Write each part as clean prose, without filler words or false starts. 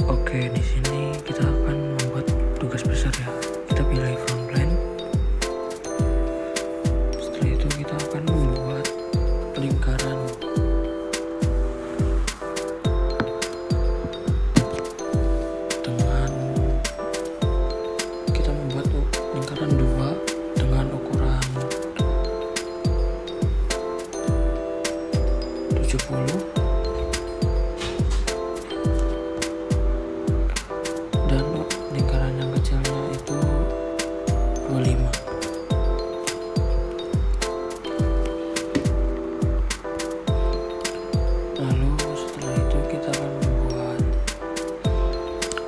Oke, di sini kita akan membuat tugas besar ya. Kita pilih frontline. Setelah itu kita akan membuat lingkaran. Kita membuat lingkaran 2 dengan ukuran 70. Dan lingkaran yang kecilnya itu 25. Lalu setelah itu kita akan membuat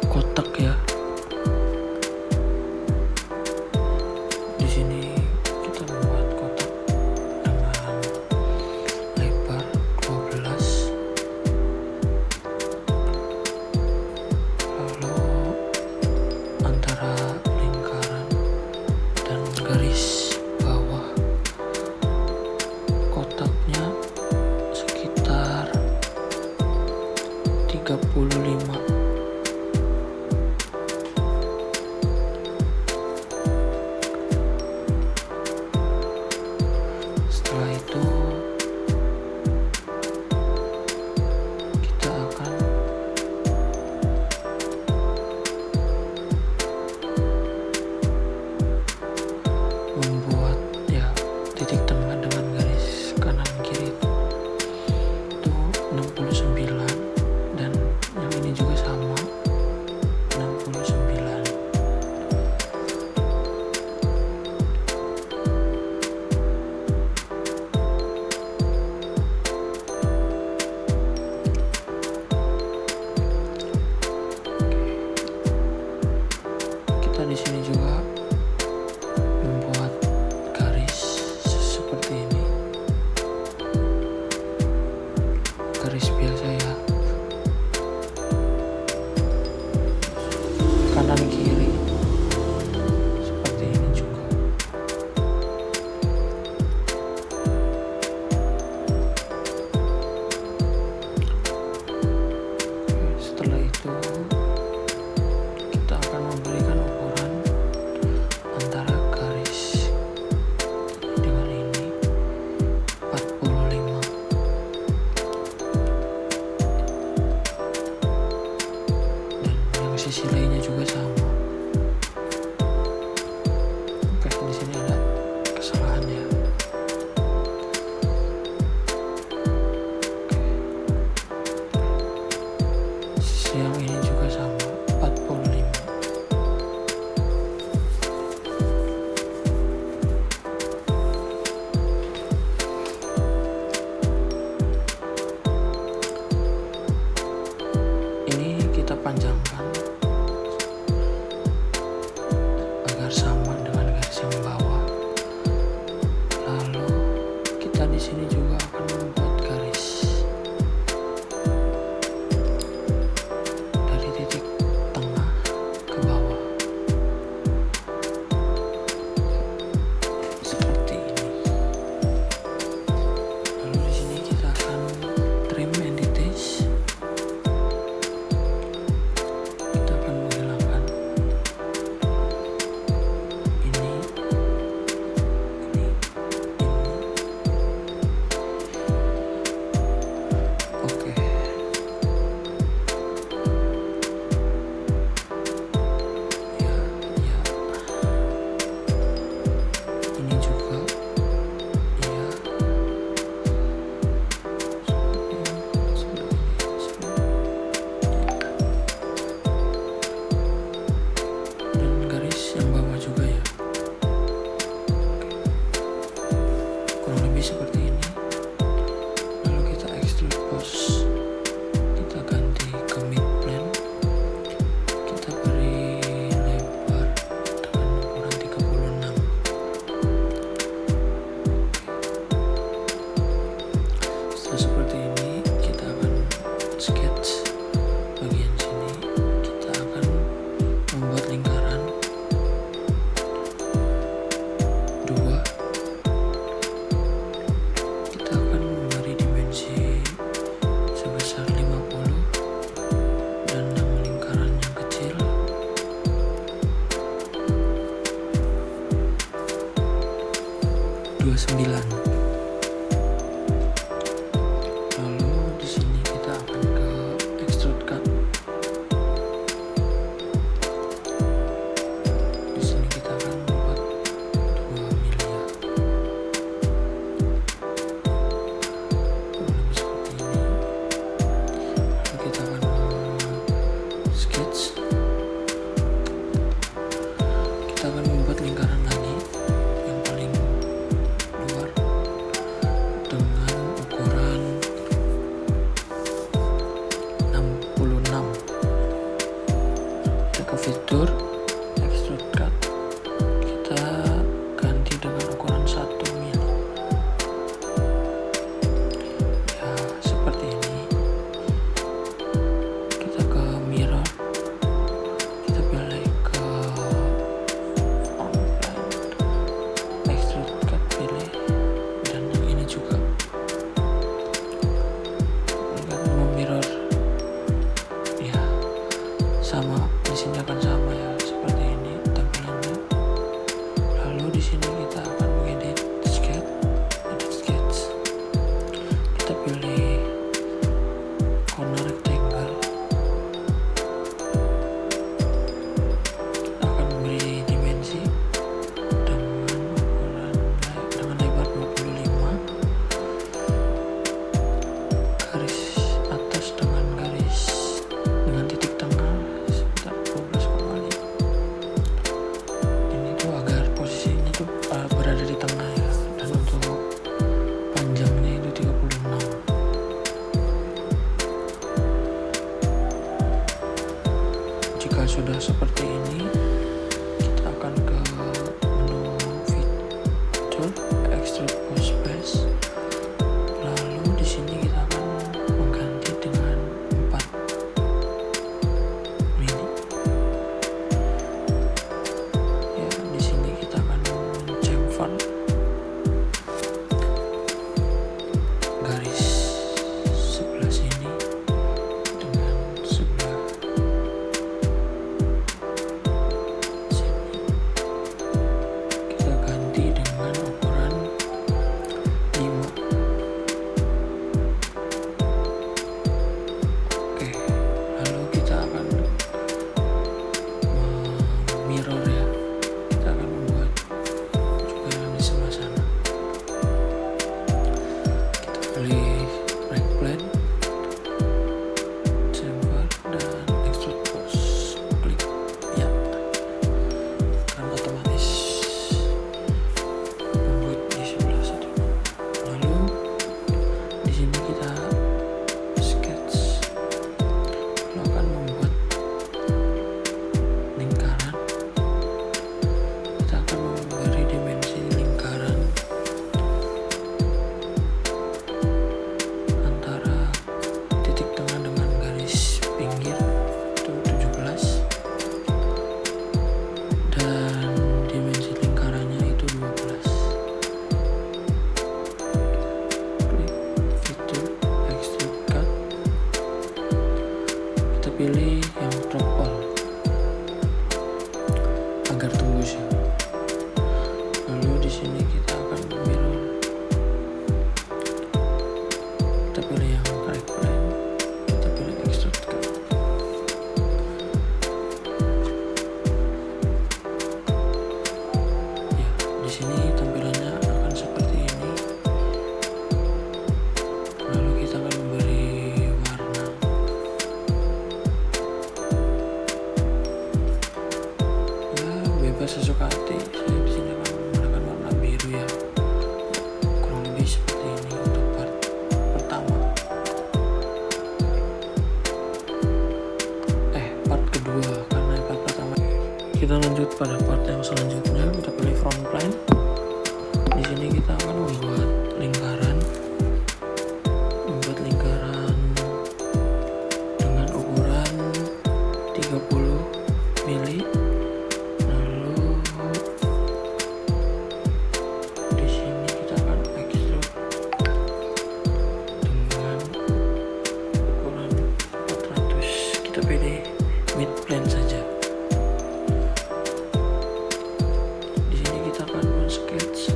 kotak ya. Di sini kita membuat kotak dengan lebar 12. Lalu antara lingkaran dan garis bawah kotaknya sekitar 35. Setelah itu kita akan membuat ya titik tengah dengan garis kanan kiri itu 69, dan yang ini juga sama 69. Kita di sini juga membuat garis seperti ini, garis biasa ya, kanan kiri seperti ini juga. Setelah itu kita akan memberikan ukuran antara garis dengan ini 45, dan yang sisi lainnya juga sama. Oke, di sini ada kesalahan ya. Sisi yang ini juga sama 45. Ini kita panjangkan agar sama dengan garis yang bawah. Lalu kita di sini juga akan membuat garis dari 29. Lalu di sini kita akan ke extrude cut. Di sini kita akan membuat 2 mili ya. Seperti ini. Lalu kita akan sketch. Kita akan membuat lingkaran lagi yang paling luar dengan ukuran 66. Kita ke fitur extrude cut, kita ganti dengan ukuran 1 mili ya, seperti ini. Kita ke mirror, kita pilih ke extrude cut, pilih, dan yang ini juga mirror ya, sama di sini akan sama ya, seperti ini tampilannya. Lalu di sini kita akan mengedit sketch, kita pilih corner rectangle, akan beri dimensi dengan lebar 25, garis atas dengan titik tengah sekitar 12,5. Ini tuh agar posisinya tuh berada di tengah ya, dan untuk panjangnya itu 36. Jika sudah seperti ini, kita akan ke menu fitur extrude post base. Lalu di sini kita akan mengganti dengan 4 mili. Ya, di sini kita akan mencamfer garis sebelah sini dengan sebelah sini. Kita ganti dengan ukuran 5. Oke, lalu kita akan mirror ya. Kita akan membuat juga yang di sebelah sana. Kita pilih right plane, chamfer, dan extrude post. Klik ya, akan otomatis membuat di sebelah satu. Lalu di sini kita sketch, lalu akan membuat lingkaran. Kita akan memberi dimensi lingkaran antara titik tengah dengan garis pinggir itu 17, dan dimensi lingkarannya itu 12. Klik fitur extrude cut, kita pilih yang drop all agar tembus ya. Lalu di sini kita akan mirror, kita pilih yang right plane, kita pilih extrude cut. Ya, di sini tampilannya akan seperti ini. Lalu kita akan memberi warna. Ya, bebas sesuka hati. Saya di sini akan menggunakan warna biru ya. Kurang lebih seperti ini untuk part pertama. Part kedua, karena part pertama. Kita lanjut pada part yang selanjutnya. Kita pilih front plane. Di sini kita akan membuat lingkaran dengan ukuran 30 mili. Lalu di sini kita akan extrude dengan ukuran 400. Kita pilih mid plane saja. Di sini kita akan men-sketch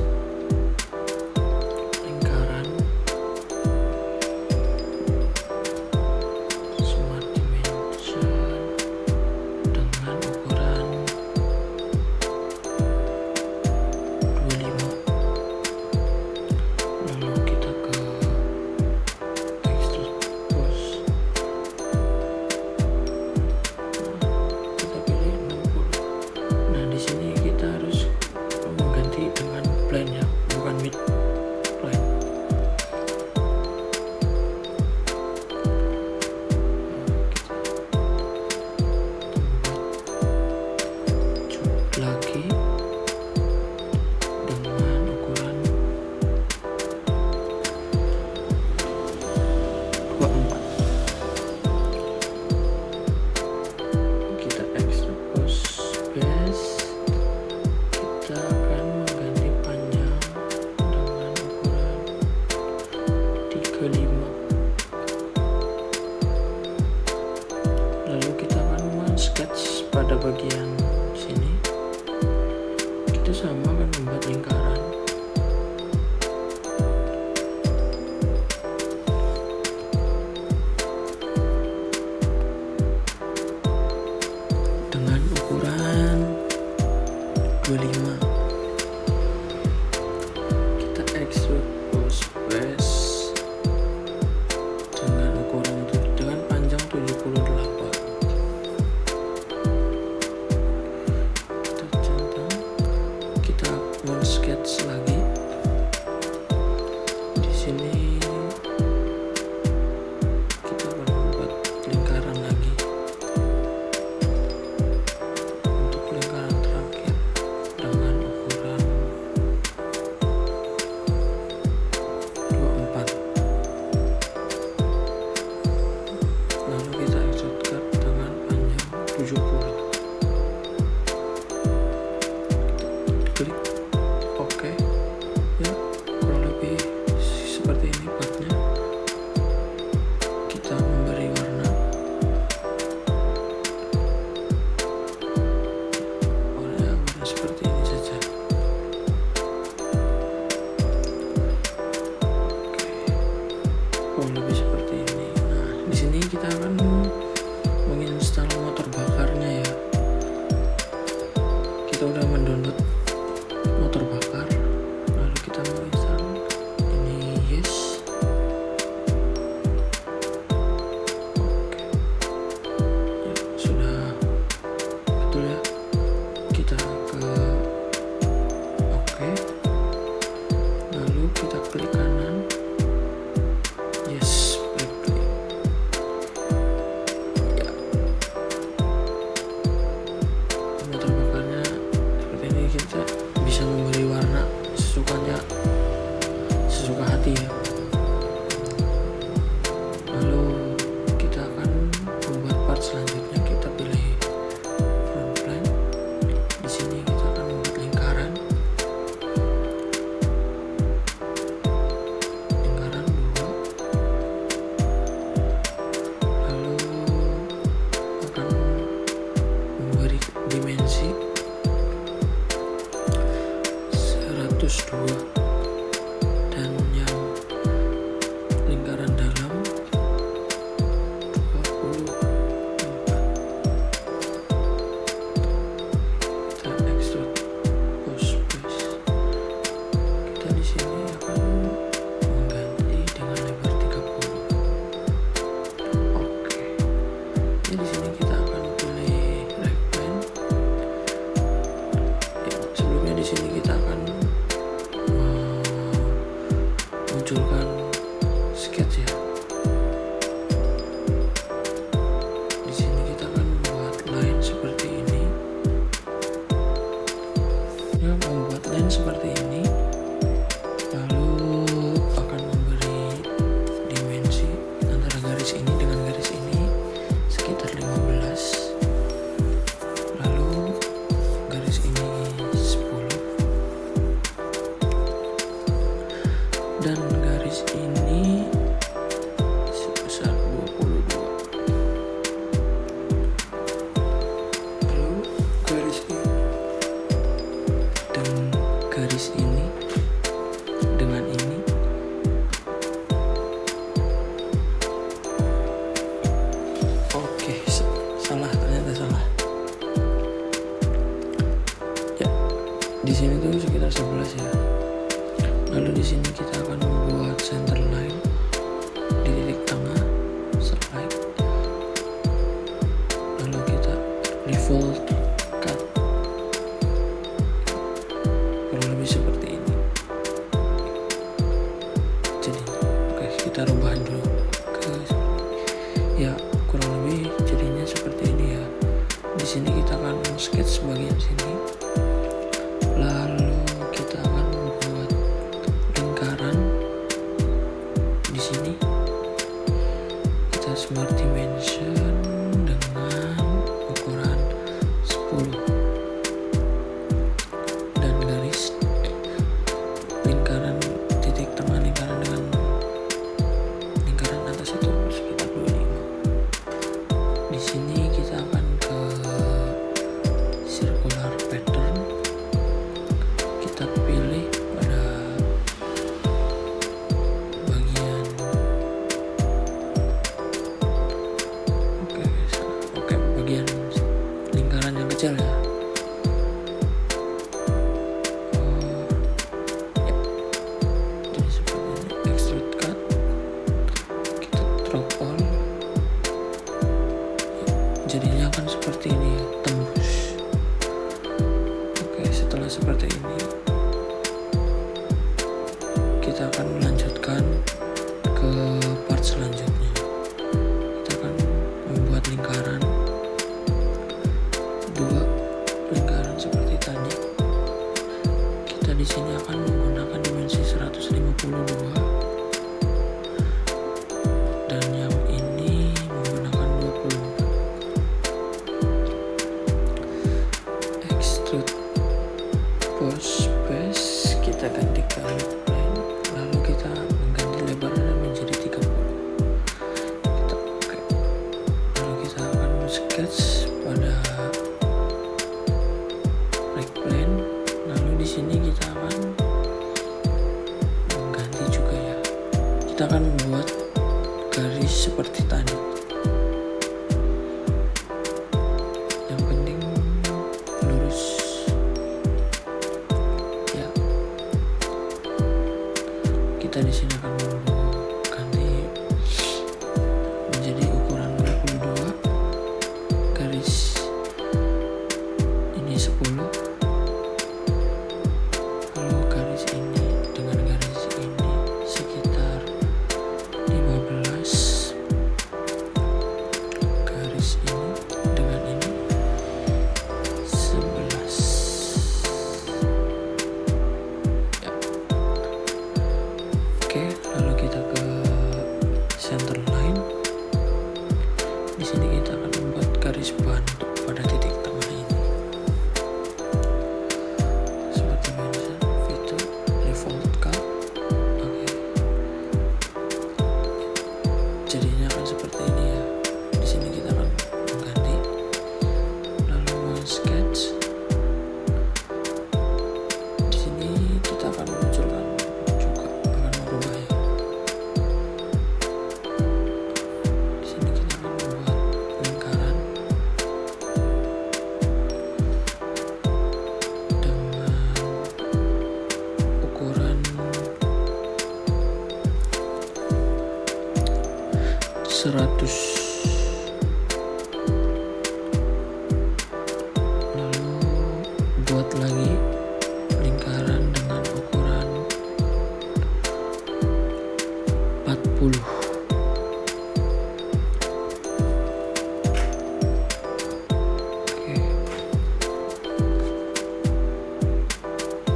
sketch pada bagian sini. Kita sama akan membuat lingkaran. Dengan ukuran 25. Kita extrude post base dengan ukuran dengan panjang 78. Kita centang, kita men-sketch lagi. Di sini kita akan membuat lingkaran lagi. Untuk lingkaran terakhir dengan ukuran 24. Lalu kita extrude cut dengan panjang 70. Klik OK. Ya, kurang lebih seperti ini partnya. Kita memberi warna. Warna seperti ini saja. Oke, kurang lebih seperti ini. Nah, di sini kita akan menginstal motor bakarnya ya. Kita udah mendownload motor bakar, lalu kita menginstal ini. Yes. Oke. Ya, sudah betul ya. Kita ke oke. Lalu kita klik kanan. Yes, klik. Ya. Motor bakarnya seperti ini, kita bisa memberi warna sesuka hati ya. Lalu kita akan membuat part selanjutnya. Kita pilih front plane. Di sini kita akan membuat lingkaran 2. Lalu akan memberi dimensi 102 dan yang lingkaran dalam 24. Kita extrude post base. Kita di sini akan mengganti dengan lebar 30. Oke. Jadi di sini kita akan pilih right plane. Ya, sebelumnya di sini kita akan munculkan sketch ya. Di sini kita akan membuat line seperti ini. Ya, membuat line seperti ini. Lalu akan memberi dimensi antara garis ini dengan garis ini sekitar 15. Lalu garis ini 10. Dan garis ini sebesar 22. Lalu garis ini dan garis ini dengan ini oke. Salah, ternyata salah ya. Di sini tuh sekitar 11 ya. Lalu di sini kita akan membuat center line di titik tengah, select. Lalu kita revolve cut. Kurang lebih seperti ini. Jadi, oke, kita rubah dulu ke ya, kurang lebih jadinya seperti ini ya. Di sini kita akan sketch bagian sini. Lalu kita akan membuat lingkaran di sini. Kita smart dimension dengan ukuran 10 dan garis lingkaran titik tengah lingkaran dengan lingkaran atas itu sekitar 25. Di sini kita akan ke kecil ya. Ya, jadi seperti ini. Extrude cut, kita drop all. Jadinya akan seperti ini ya, tembus. Oke, setelah seperti ini kita akan melanjutkan ke part selanjutnya. Kita akan membuat lingkaran, 2 lingkaran seperti tadi. Kita di sini akan menggunakan dimensi 152 dan yang ini menggunakan 24. Extrude boss base, kita gantikan plane, lalu kita mengganti lebarnya menjadi 30. Kita oke. Lalu kita akan sketch pada right plane, lalu di sini kita akan mengganti juga ya. Kita akan membuat garis seperti tadi. Yang penting lurus ya. Kita di sini akan ganti menjadi ukuran 22, garis ini 10, lalu garis ini dengan garis ini sekitar 15, garis ini dengan ini 11 ya. Oke, lalu kita ke center line. Di sini kita akan membuat garis bantu pada titik tengah ini. Seperti biasa, fitur default cut. Oke. Jadinya akan seperti ini ya. Di sini kita akan mengganti, lalu sketch. Di sini kita akan munculkan juga, akan merubah ya. Di sini kita akan membuat lingkaran dengan ukuran 100. Lalu buat lagi lingkaran dengan ukuran 40. Oke.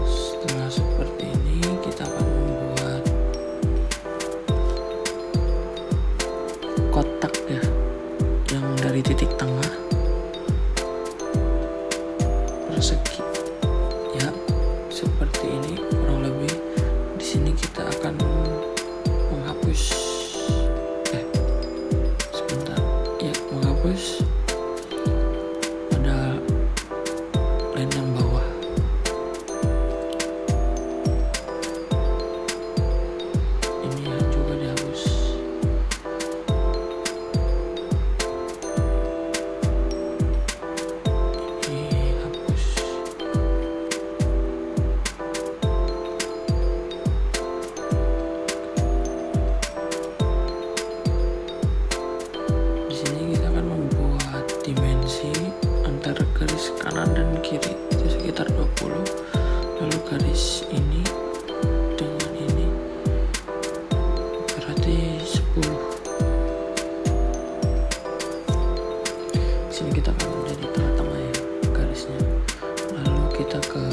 Setelah seperti ini kita akan membuat kotak ya, yang dari titik tengah persegi ya, seperti ini kurang lebih. Di sini kita akan menghapus sebentar ya, menghapus pada line yang bawah. Ini ya juga dihapus. Ini hapus. Di sini kita akan membuat dimensi antara garis kanan dan kiri itu sekitar 20. Lalu garis ini dengan ini berarti 10. Di sini kita akan menjadi tengah-tengah ya garisnya. Lalu kita ke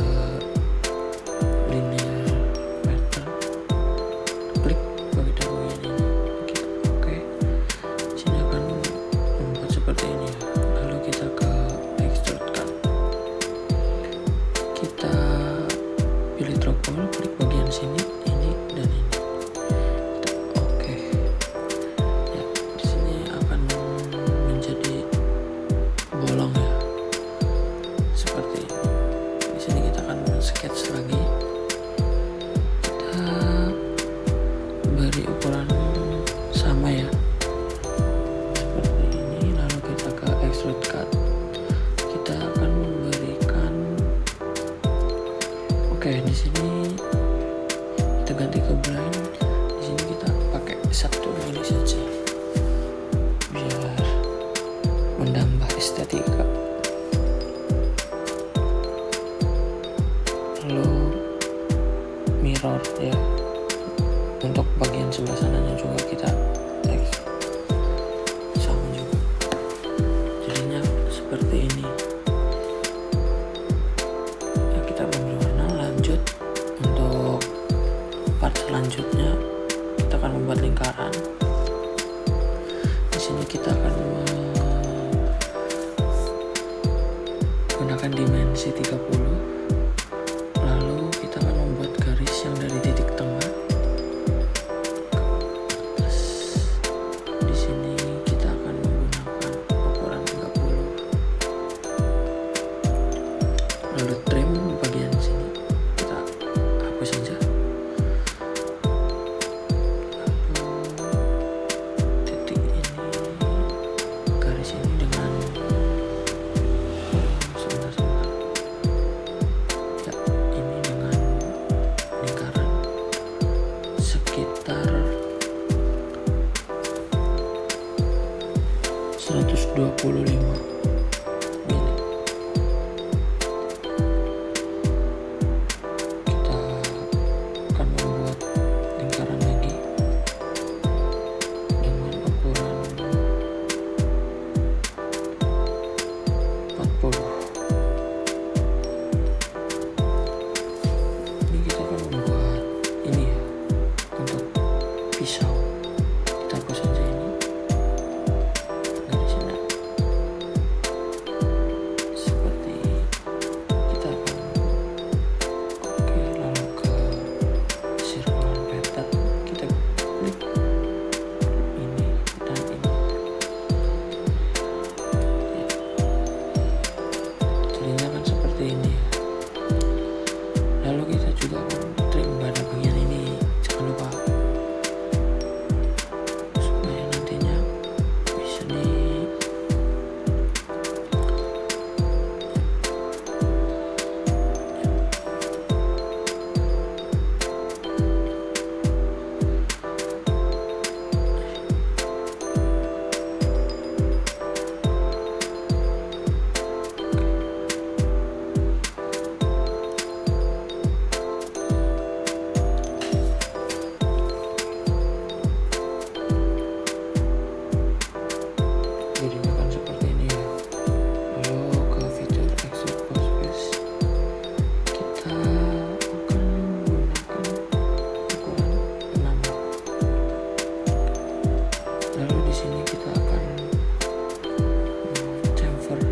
linear pattern, klik bagian ini. Kita oke. Di sini akan membuat seperti ini ya. Lalu kita ke extrude cut. Kita pilih tropol, klik bagian sini, ini dan ini. Kita oke. Ya, di sini akan menjadi bolong ya. Seperti ini. Di sini kita akan estetika. Lalu mirror ya, untuk bagian sebelah sananya juga kita sama juga, jadinya seperti ini ya. Kita berwarna, lanjut untuk part selanjutnya kita akan membuat lingkaran. Di sini kita akan menggunakan dimensi 30. Lalu kita akan membuat garis yang dari titik tengah ke atas. Di sini kita akan menggunakan ukuran 30. Lalu trim bagian sini kita hapus saja. Sekitar 125 mili. Kita akan membuat lingkaran lagi dengan ukuran 40. Ini kita akan membuat ini ya, untuk pisau. Kita hapus saja ini dari sini. Seperti kita akan lalu ke circular pattern, kita klik ini dan ini ya. Jadinya kan seperti ini ya. Lalu kita juga akan trim pada bagian ini, jangan lupa, supaya nantinya bisa jadinya kan seperti ini ya. Lalu ke fitur exit post base, kita akan menggunakan ukuran 6. Lalu di sini kita akan chamfer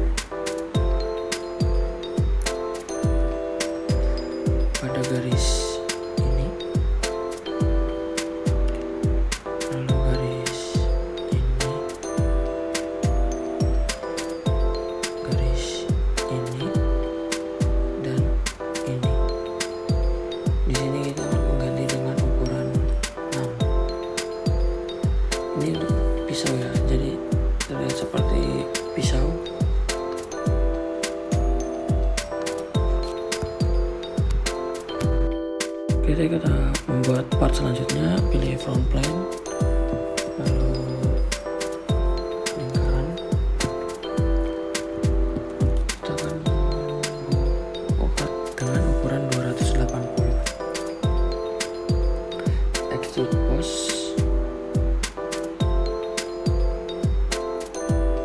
pada garis ini, lalu garis ini, garis ini, dan ini. Di sini kita akan mengganti dengan ukuran 6. Ini untuk pisau ya, jadi terlihat seperti pisau. Oke, kita membuat part selanjutnya. Pilih front plane, lalu lingkaran. Kita akan buat dengan ukuran 280. Extrude post,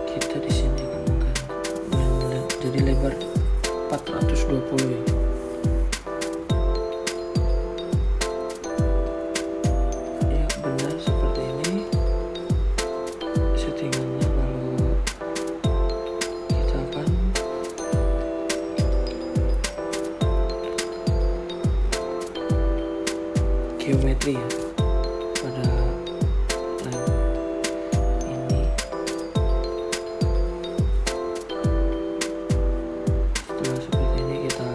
kita di sini akan mengganti jadi lebar 420 ya. Ya benar seperti ini settingannya. Lalu kita akan geometri ya pada line ini. Setelah seperti ini kita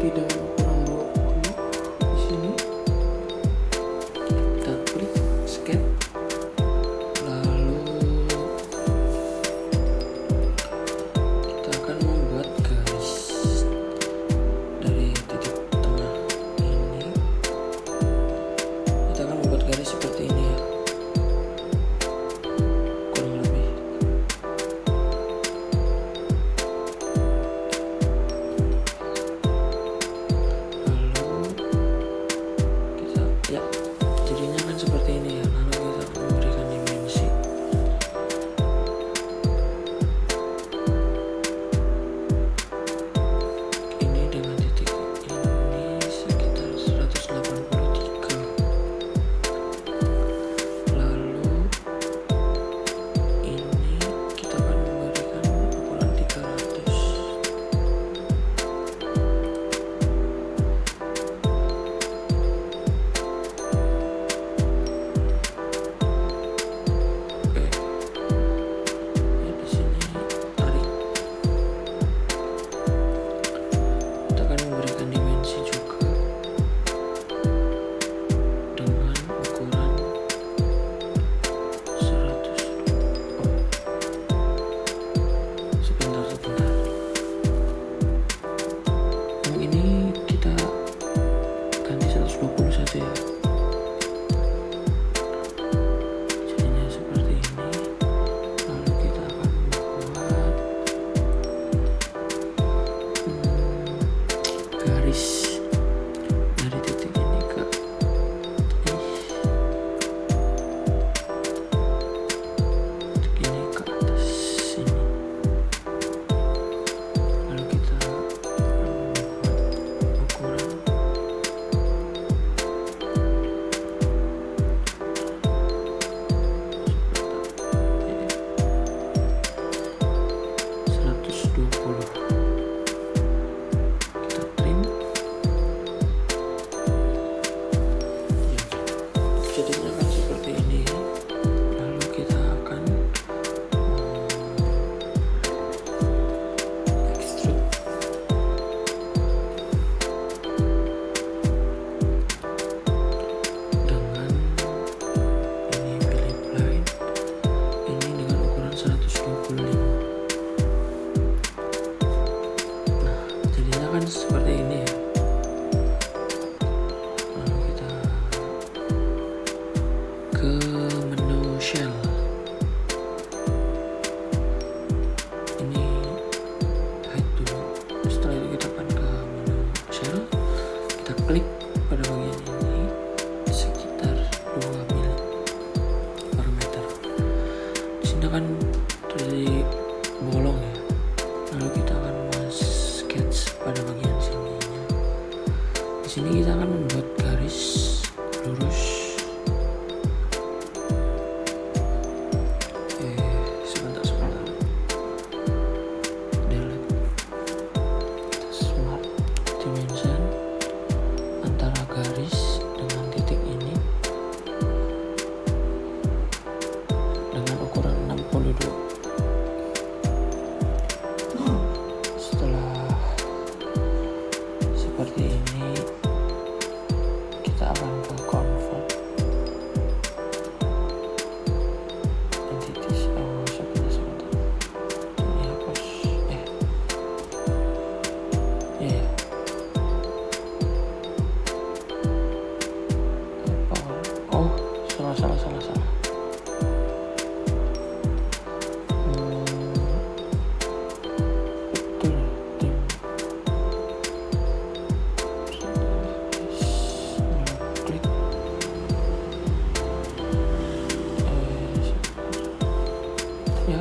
tidak ukuran 20 di sini. Kita klik sketch, lalu ya. Jadinya seperti ini. Lalu kita akan membuat garis dari titik ini ke atas sini. Lalu kita membuat ukuran ini 120. Kita trim. Jadinya akan seperti ini. Lalu kita akan extrude dengan ini Philip line, ini dengan ukuran 125. Nah, jadinya kan seperti ini ya. Lalu kita ke menu shell. Ini hide dulu. Setelah itu kita akan ke menu shell. Kita klik pada bagian ini sekitar 2 mili per meter. Di sini kan terjadi bolong ya. Lalu kita akan sketch pada bagian sininya. Di sini kita akan membuat garis lurus. Sebentar. Delete. Kita smart dimension antara garis dengan titik ini dengan ukuran 62. Setelah seperti ini, kita akan ke convert entities. Sebentar. Ini hapus. Oh, salah. Betul, tim. Klik. Ya.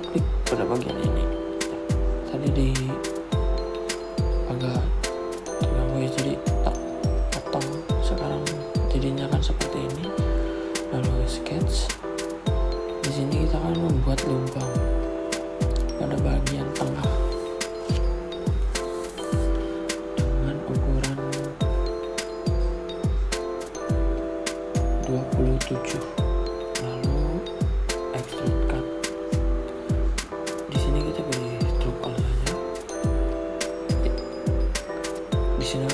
Klik pada bagian ini. Tadi di agak terganggu ya, jadi tak potong. Sekarang jadinya kan seperti ini. Lalu sketch. Di sini kita akan membuat lubang pada bagian tengah dengan ukuran 27. Lalu extrude cut. Di sini kita pilih drop all saja. Di sini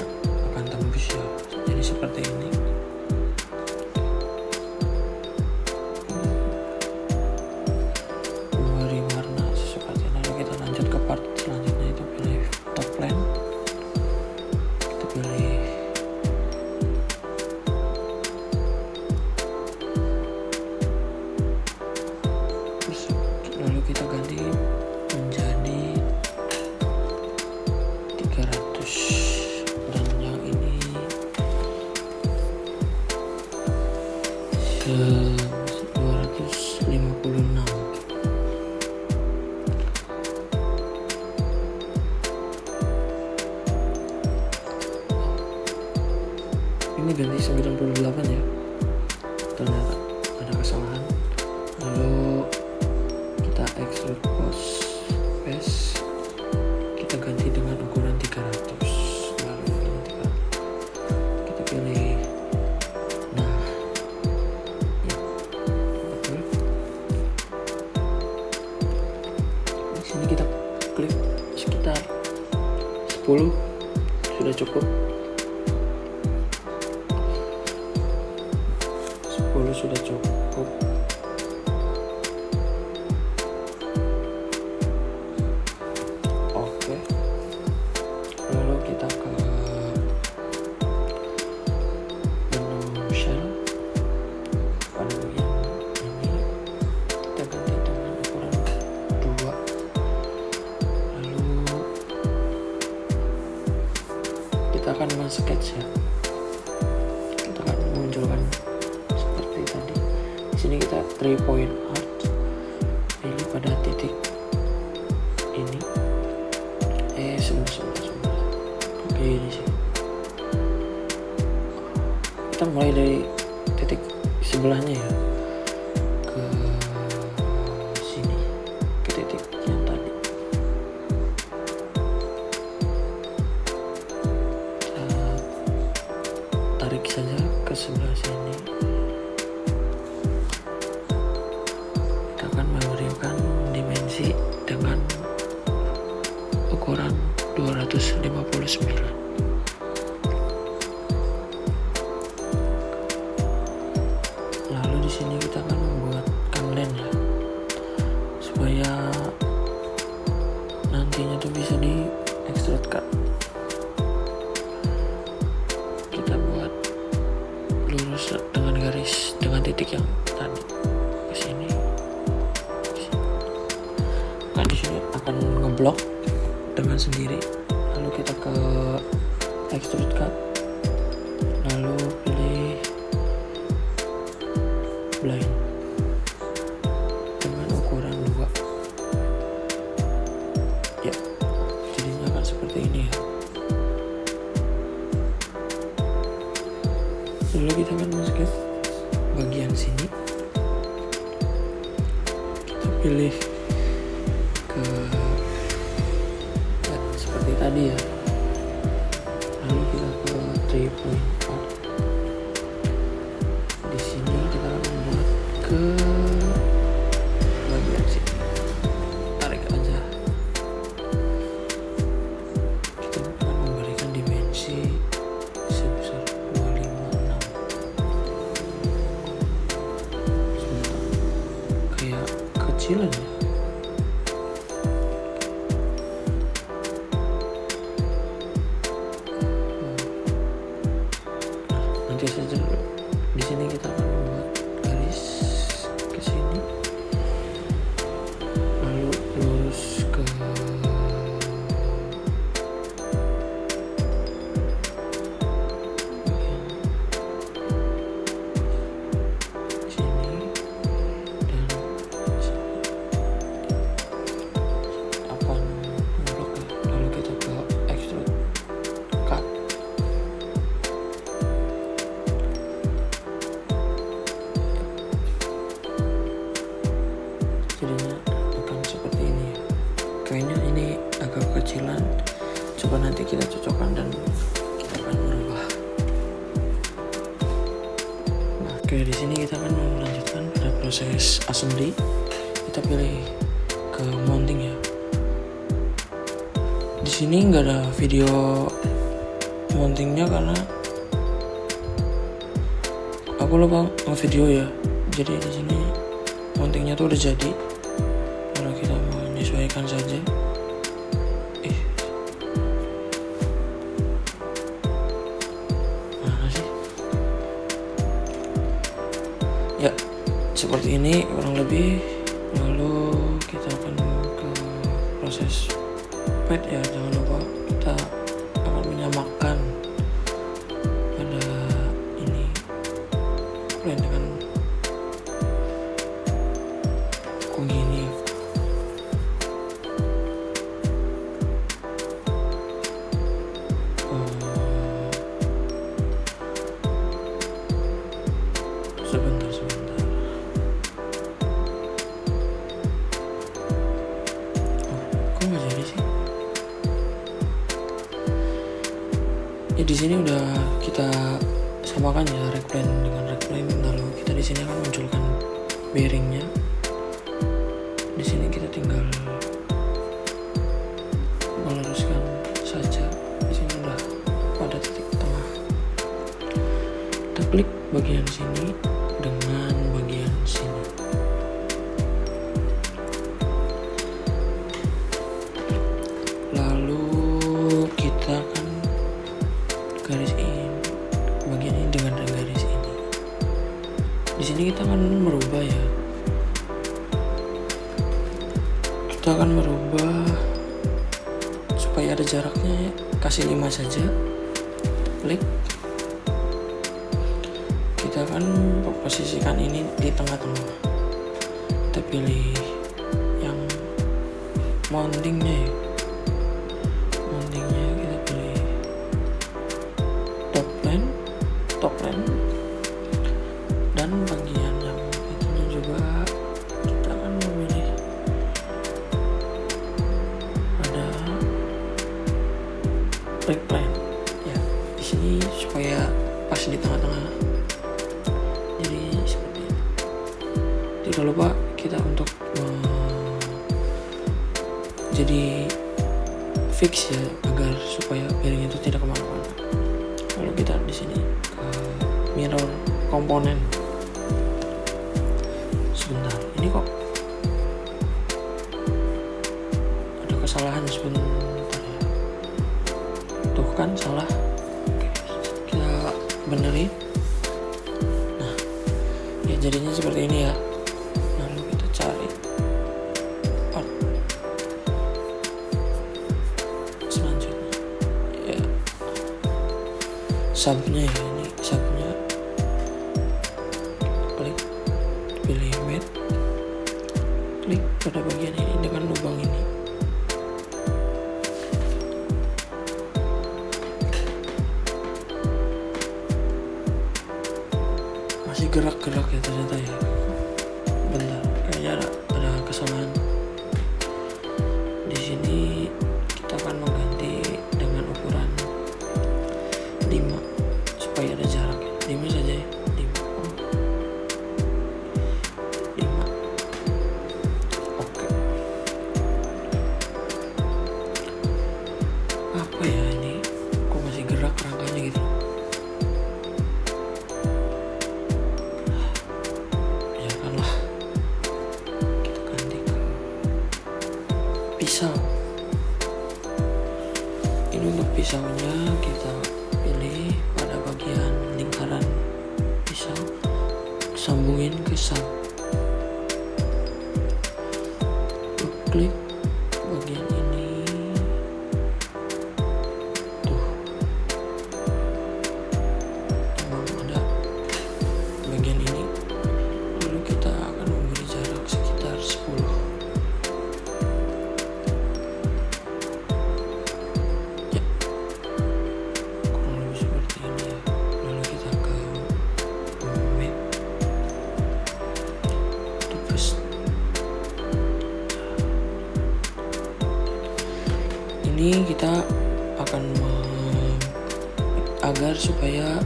akan tembus ya. Jadi seperti ini. Beri warna seperti. Lalu kita lanjut ke part selanjutnya, itu pilih top plane. Kita pilih lalu kita ganti menjadi 300 dan yang ini 256. Ini ganti 98 ya, ternyata ada kesalahan. Lalu kita extrude post base, kita ganti dengan ukuran 300. Lalu ini kita pilih, nah ya, betul. Di sini kita klik sekitar 10 sudah cukup. 10 sudah cukup. Oke. sketch ya. Kita akan memunculkan seperti tadi. Di sini kita 3 point art, pilih pada titik ini. Sebentar. Oke, ini sih. Kita mulai dari titik sebelahnya ya, ke sini, ke titik yang tadi. Kita tarik saja ke sebelah sini. Kita akan memberikan dimensi dengan ukuran 259. Lalu di sini kita akan membuat lens ya, supaya nantinya tuh bisa di extrude cut. Kita buat lurus dengan garis dengan titik yang tadi ke sini. Nah, di sini akan ngeblok dengan sendiri. Lalu kita ke extrude cut, lalu pilih blind dengan ukuran 2 ya, jadinya akan seperti ini ya. Lalu kita akan masuk bagian sini, kita pilih ke seperti tadi ya. Lalu kita ke 3 point art. Di sini kita akan membuat ke bagian sini, tarik aja. Kita akan memberikan dimensi sebesar 256. Sebentar, kayak kecilan ya. Nanti saja dulu. Di sini kita akan membuat garis ke sini, lalu lurus ke sini dan sini. Akan memblok ya. Lalu kita ke extrude cut. Jadinya akan seperti ini ya. Kayaknya ini agak kecilan, coba nanti kita cocokkan dan kita akan merubah. Nah, oke, di sini kita akan melanjutkan pada proses assembly. Kita pilih ke mounting ya. Di sini nggak ada video mountingnya karena aku lupa ngevideo ya. Jadi di sini mountingnya tuh udah jadi. Kalau kita menyesuaikan saja. Mana sih? Ya, seperti ini kurang lebih. Lalu kita akan ke proses pad ya. Jangan lupa kita akan menyamakan pada ini plan dengan gini. Sebentar. Kok nggak jadi sih? Ya di sini udah kita samakan ya, recline dengan recline. Lalu kita di sini akan munculkan bearingnya. Di sini kita tinggal meluruskan saja. Di sini udah pada titik tengah. Kita klik bagian sini dengan bagian sini. Lalu kita akan garis ini, bagian ini dengan garis ini. Di sini kita akan merubah ya. Kita akan merubah supaya ada jaraknya, kasih 5 saja. klik, kita akan posisikan ini di tengah-tengah. Kita pilih yang mountingnya ya, mountingnya kita pilih top line, dan bagian yang itunya juga kita akan memilih ada backplane ya di sini supaya pas di tengah-tengah. Jadi seperti itu. Tidak lupa kita untuk jadi fix ya, agar supaya piring itu tidak kemana-mana. Lalu kita di sini ke mirror komponen. Sebentar, ini kok ada kesalahan sebentar ya. Tuh kan salah. Oke, kita benerin. Nah, ya jadinya seperti ini ya. Lalu kita cari part selanjutnya ya, subnya ya, ini subnya. Klik, pilih matte, klik pada bagian ini dengan lubang ini. Masih gerak-gerak ya ternyata ya. Bentar, kayaknya ada kesalahan. Di sini kita akan mengganti dengan ukuran 5 supaya ada jarak. 5 saja ya. 5. Oke. Apa ya ini? Kok masih gerak rangkanya gitu? Biarkanlah. Kita ganti ke pisau. Ini untuk pisaunya kita pilih pada bagian lingkaran pisau, sambungin ke sub. Klik bagian ini. Tuh. Emang ada bagian ini. Lalu kita akan memberi jarak sekitar 10. Ya. Kurang lebih seperti ini ya. Lalu kita ke matte. Terus ini kita akan agar supaya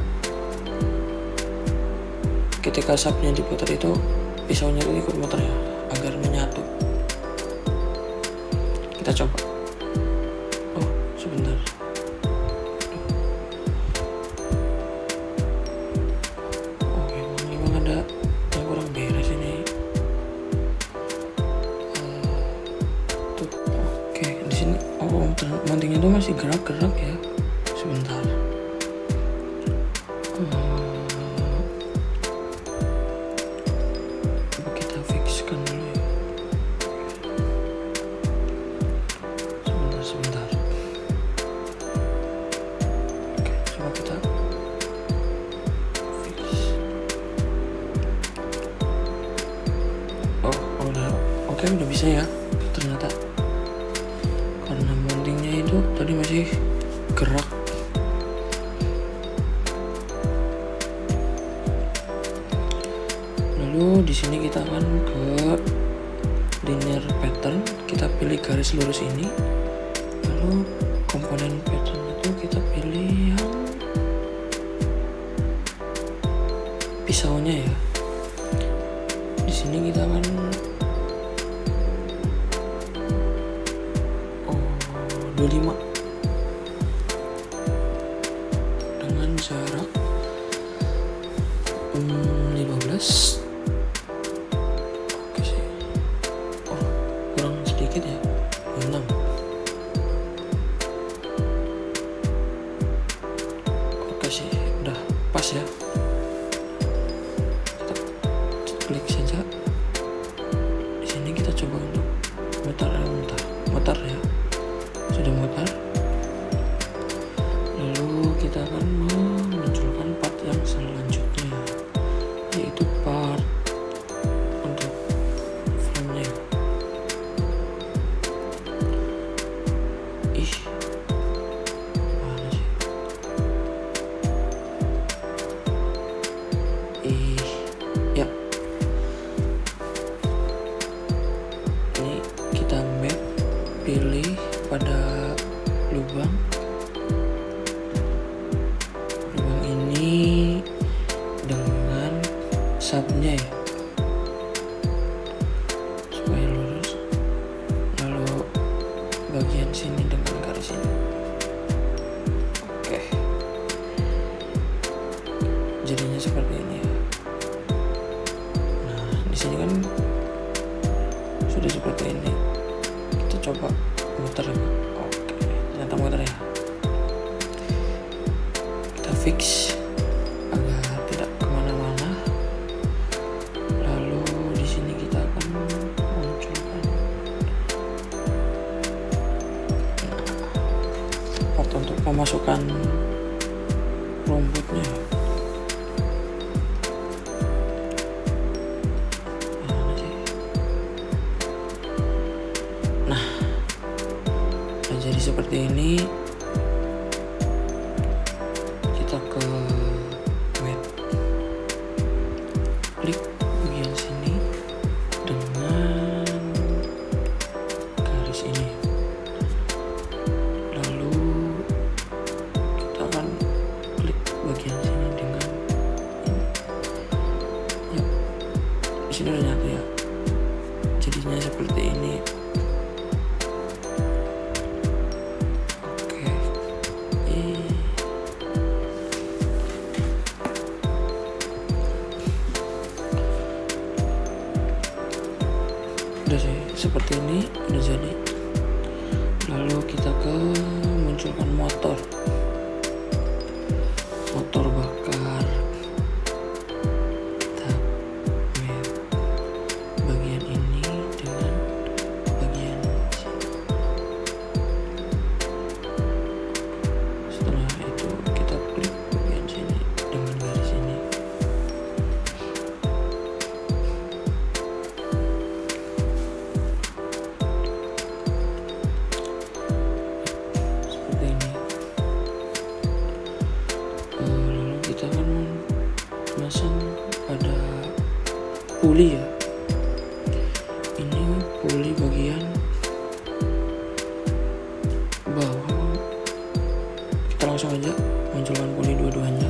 ketika subnya diputar itu pisaunya itu ikut muter ya, agar menyatu. Kita coba. Oh sebentar. Oh memang ada yang kurang beres ini. Tuh. Oke, di sini mountingnya itu masih gerak-gerak ya. Sebentar. Coba kita fixkan dulu ya. Sebentar. Oke, coba kita fix. Oh, udah bisa ya. Ternyata karena mountingnya itu tadi masih gerak. Lalu di sini kita akan ke linear pattern, kita pilih garis lurus ini. Lalu komponen pattern itu kita pilih yang pisaunya ya. Di sini kita akan 25 dengan jarak 15. Oke sih. Oh kurang sedikit ya, 6. Oke sih, udah pas ya. Kita klik saja. Di sini kita coba untuk mutar ya. Sudah mutar. Lalu kita akan ih mana sih, ya ini kita map, pilih pada lubang ini dengan subnya ya supaya lurus, lalu bagian sini dengan garis ini. Oke, jadinya seperti ini ya. Nah di sini kan sudah seperti ini, kita coba muter. Oke, ternyata muter ya. Kita fix agar tidak kemana-mana, lalu di sini kita akan munculkan part untuk memasukkan rumputnya. Mana sih? Nah, jadi seperti ini. Kita ke map, klik bagian sini dengan garis ini, lalu kita akan klik bagian sini dengan ini. Ya, di sini udah nyatu ya. Jadinya seperti ini. Udah sih, seperti ini udah jadi. Lalu kita ke munculkan motor bakar. Kita map bagian ini dengan bagian sini. Setelah itu kita klik bagian sini dengan garis ini. Kita akan masang pada puli ya. Ini puli bagian bawah. Kita langsung aja munculkan puli dua-duanya.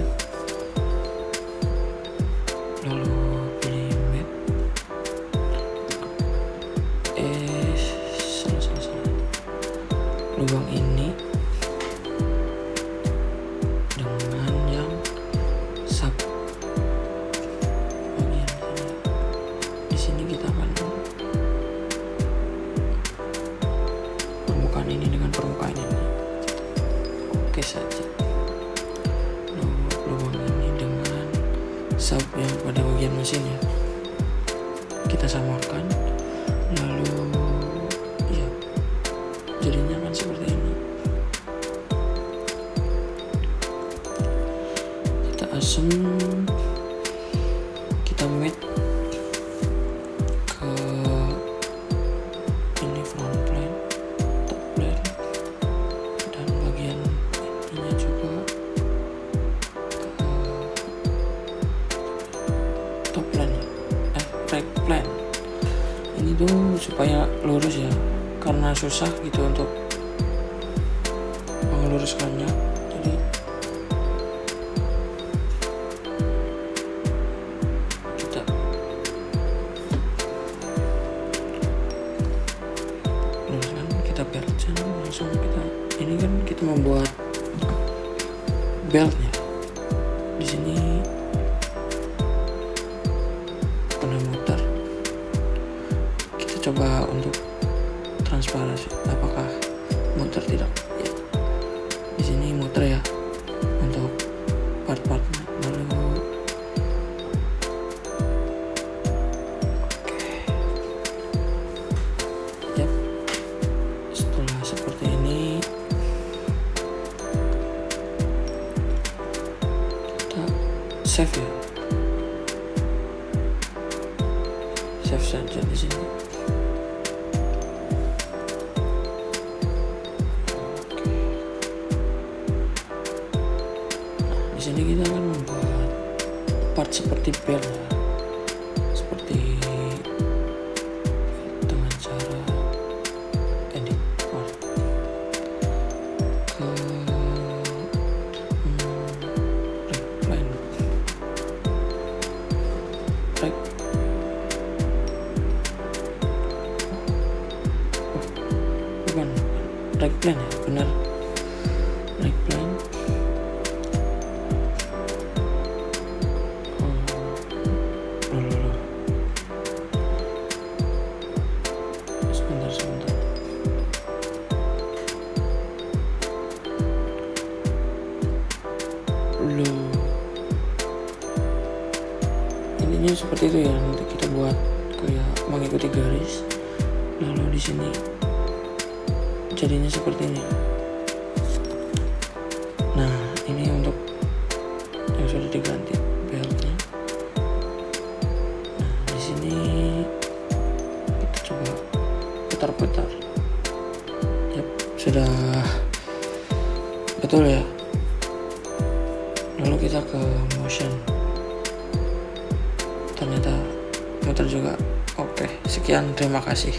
Lalu pilih map. Salah. Lubang ini dengan yang sub bagian sini. Di sini kita akan permukaan ini dengan permukaan ini. Oke saja. Lubang ini dengan sub yang pada bagian mesin ya. Kita samakan. Lalu ya jadinya kan seperti ini. Kita asem, kita mat ke ini front plane, top plane, dan bagian ininya juga ke top plane ya, right plane. Ini tuh supaya lurus ya, karena susah gitu untuk meluruskannya. Jadi kita luruskan, kita beltnya langsung. Kita ini kan kita membuat beltnya di sini. Pernah muter, kita coba untuk transparansi apakah muter tidak ya. Di sini muter ya untuk part-partnya. Lalu oke, yap. Setelah seperti ini kita save ya, save saja di sini. sini kita akan membuat part seperti bel ya, seperti dengan cara edit part ke plan bukan rag plan ya, benar rag plan. Sebentar loh, intinya seperti itu ya. Nanti kita buat kayak mengikuti garis, lalu di sini jadinya seperti ini. Nah, ini untuk yang sudah diganti beltnya. Nah, di sini kita coba putar-putar. Yap, sudah betul ya. Lalu kita ke motion. Ternyata muter juga. Oke, sekian, terima kasih.